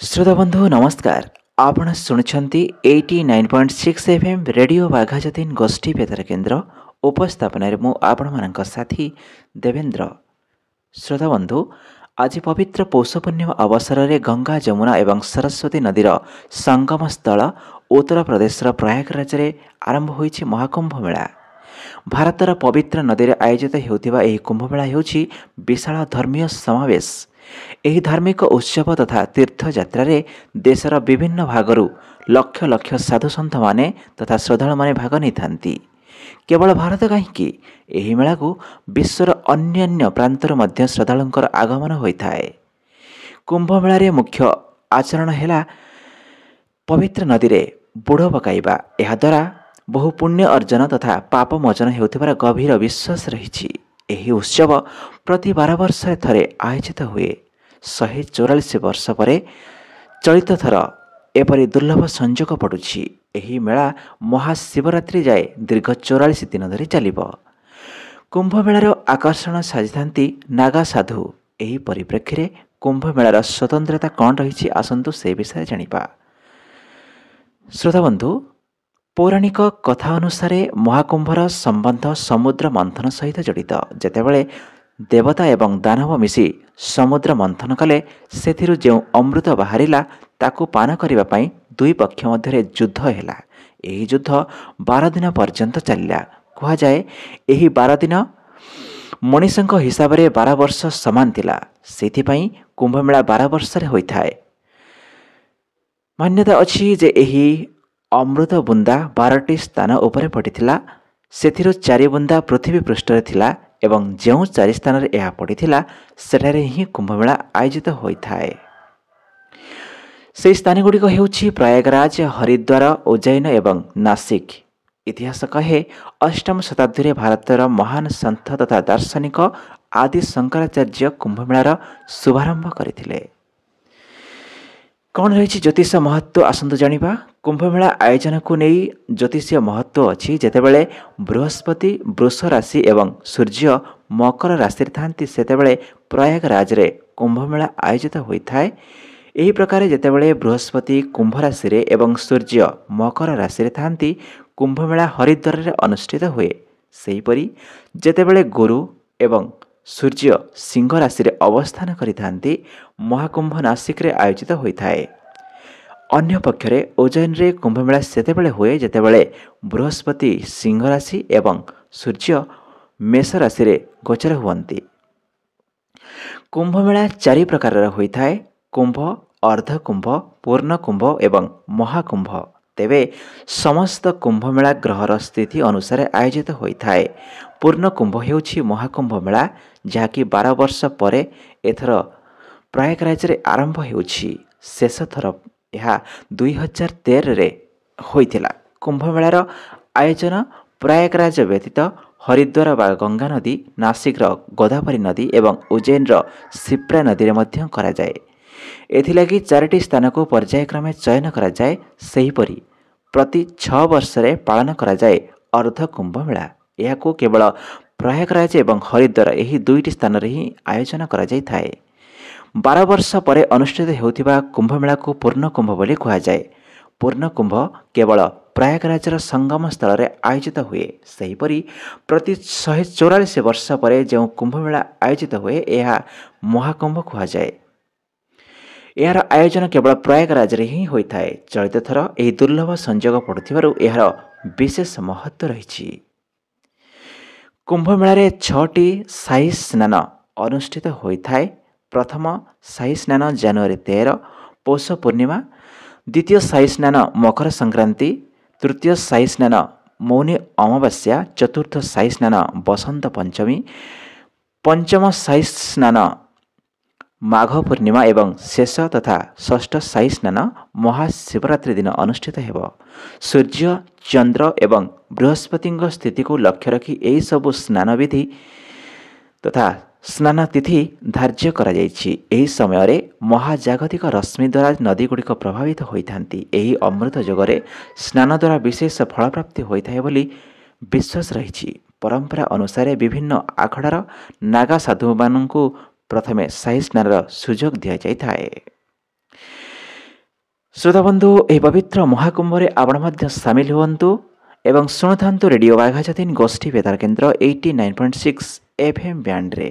श्रोता बंधु नमस्कार। आपण शुणुंट 89.6 एफएम रेडियो बाघाजतीन गोष्ठी बेतार केन्द्र उपस्थापन मु आपण मान साथी देवेंद्र। श्रोता बंधु आज पवित्र पौष पूर्णिमा अवसर में गंगा जमुना एवं सरस्वती नदीर संगम स्थल उत्तर प्रदेश प्रयागराज में आरंभ होइछि महाकुंभ मेला। भारतर पवित्र नदी में आयोजित होउथिबा एही कुंभमेला हेउछि विशाल धर्मीय समावेश। ଏହି धार्मिक उत्सव तथा तीर्थयात्रा देशर विभिन्न भागरू लक्ष लक्ष साधुसंत माने तथा श्रद्धालु माने भाग नहीं थांती। केवल भारत कहीं एही मेला को विश्वर अन्य प्रांतर मध्य श्रद्धालुंकर आगमन होता है। कुंभ मेला मुख्य आचरण है पवित्र नदी रे बुड़ पकाइबा। यह द्वारा बहु पुण्य अर्जन तथा पाप मोचन हेउथिबार गभीर विश्वास रही। ଏହି ଉତ୍ସବ ପ୍ରତି 12 ବର୍ଷରେ ଥରେ ଆୟୋଜିତ ହୁଏ। 144 ବର୍ଷ ପରେ ଚଳିତ ଥର ଏପରି ଦୁର୍ଲଭ ସଂଯୋଗ ପଡ଼ୁଛି। ଏହି ମେଳା ମହାଶିବରାତ୍ରି ଯାଏ ଦୀର୍ଘ 44 ଦିନ ଧରି ଚାଲିବ। କୁମ୍ଭମେଳାର ଆକର୍ଷଣ ସାଜିଥାନ୍ତି ନାଗା ସାଧୁ। ଏହି ପରିପ୍ରେକ୍ଷୀରେ କୁମ୍ଭମେଳାର ସ୍ୱତନ୍ତ୍ରତା କ'ଣ ରହିଛି ଆସନ୍ତୁ ସେ ବିଷୟରେ ଜାଣିବା। ଶ୍ରୋତାବନ୍ଧୁ, पौराणिक कथा अनुसार महाकुंभर संबंध समुद्र मंथन सहित जड़ित। जेतेबेले देवता एवं दानव मिसी समुद्र मंथन कले सेथिरु जो अमृत बाहरिला ताकू पान करने पाई दुई पक्ष मध्य युद्ध हैला। एही युद्ध 12 दिन पर्यंत चलिला। कहा जाए एही 12 दिन मनीषक हिसाब रे 12 वर्ष समान थिला। सेथिपाई कुंभमेला 12 वर्ष रे होइथाए। मान्यता अछि जे एही अमृत बुंदा 12टी स्थान उपरे पड़िथिला। सेथिरु 4 बुंदा पृथ्वी पृष्ठरे थिला एवं जो 4 स्थान रे यह पड़िथिला सेठारे ही कुंभमेला आयोजित होइथाए। से स्थान गुड़िक हेउछि प्रयागराज, हरिद्वार, उज्जैन एवं नासिक। इतिहास कहे 8म शताब्दी रे भारतर महान संत तथा दार्शनिक आदि शंकराचार्य कुंभमेलार शुभारंभ करथिले। कौन रही ज्योतिष महत्व आसतु जानिबा। कुंभमेला आयोजन को नहीं ज्योतिषीय महत्व अच्छी। जेतेबेले बृहस्पति वृष राशि एवं सूर्य मकर राशि थांती सेतेबेले प्रयागराज रे कुंभमेला आयोजित होइथाए। एही प्रकार जेतेबेले बृहस्पति कुंभ राशि रे एवं सूर्य मकर राशि रे थांती कुंभमेला हरिद्वार रे अनुष्ठित हुए। सेहीपरि जेतेबेले गुरु एवं सूर्य सिंह राशि रे अवस्थान करिथांती महाकुंभ नासिक रे आयोजित होइथाए। अन्य पक्षरे उज्जैन रे कुंभमेला सेतेबेले हुए जेतेबेले बृहस्पति सिंह राशि एवं सूर्य मेष राशि रे गोचर हुअन्ति। कुंभमेला 4 प्रकार होइथाए: कुंभ, अर्धकुंभ, पूर्ण कुंभ एवं महाकुंभ। तेबे समस्त कुंभमेला ग्रहर स्थिति अनुसार आयोजित होइथाए। पूर्ण कुंभ हेउछि महाकुंभ मेला जहाँकि 12 वर्ष पर एथर प्रयागराज रे आरंभ हेउछि। शेष थर यह 2013 रे होइथिला। कुंभमेलार आयोजन प्रयागराज व्यतीत हरिद्वार बा गंगा नदी, नासिक गोदावरी नदी एवं उज्जैन शिप्रा नदी रे मध्य करा जाए। एथिलागि 4टी स्थान को पर्यायक्रमे चयन करा जाए। सेहीपरि प्रति 6 वर्ष रे पालन करा जाए अर्ध कुंभ मेला। यह को केवल प्रयागराज एवं हरिद्वार यही 2टी स्थान रे ही आयोजन करा जाय थाए। 12 वर्ष पर अनुष्ठित होउथिबा कुंभमेला को पूर्ण कुंभ बोली कहा जाए। पूर्ण कुंभ केवल प्रयागराजर संगम स्थल रे आयोजित हुए। सेहीपरि प्रति 144 वर्ष पर जो कुंभमेला आयोजित हुए यह महाकुंभ कहा जाए। यार आयोजन केवल प्रयागराज रे ही होइथाए। चलित थर एही दुर्लभ संयोग पड़ुथिबारु यार विशेष महत्व रहिछि। कुंभमेला रे 6टी शाही स्नान अनुष्ठित होइथाए। प्रथम शाही स्नान जनवरी 13 पौष पूर्णिमा, द्वितीय शाही स्नान मकर संक्रांति, तृतीय शाही स्नान मौनी अमावास्या, चतुर्थ शाही स्नान बसंत पंचमी, पंचम शाही स्नान माघ पूर्णिमा एवं शेष तथा षष्ठ शाही स्नान महाशिवरात्रि दिन अनुष्ठित हेब। सूर्य, चंद्र एवं बृहस्पति स्थिति को लक्ष्य रखी यही सबु स्नान विधि तथा स्नान तिथि धार्य करा जाइछि। एही समय रे महाजागतिक रश्मि द्वारा नदी गुड़िक प्रभावित होइथांती। एही अमृत जोगरे स्नान द्वारा विशेष फल प्राप्ति होइथाए बोली विश्वास रहिछि। परंपरा अनुसार विभिन्न आखड़ार नागा साधु माननकु प्रथमे शाही स्नानर सुजोग दिया जाइथाए। ଶ୍ରୋତାବନ୍ଧୁ ଏହି ପବିତ୍ର ମହାକୁମ୍ଭରେ ଆପଣ ମଧ୍ୟ ସାମିଲ ହୁଅନ୍ତୁ ଏବଂ ଶୁଣୁଥାନ୍ତୁ ରେଡ଼ିଓ ବାଘାଯତୀନ ଗୋଷ୍ଠୀ ବେତାର କେନ୍ଦ୍ର 89.6 FM ବ୍ୟାଣ୍ଡରେ।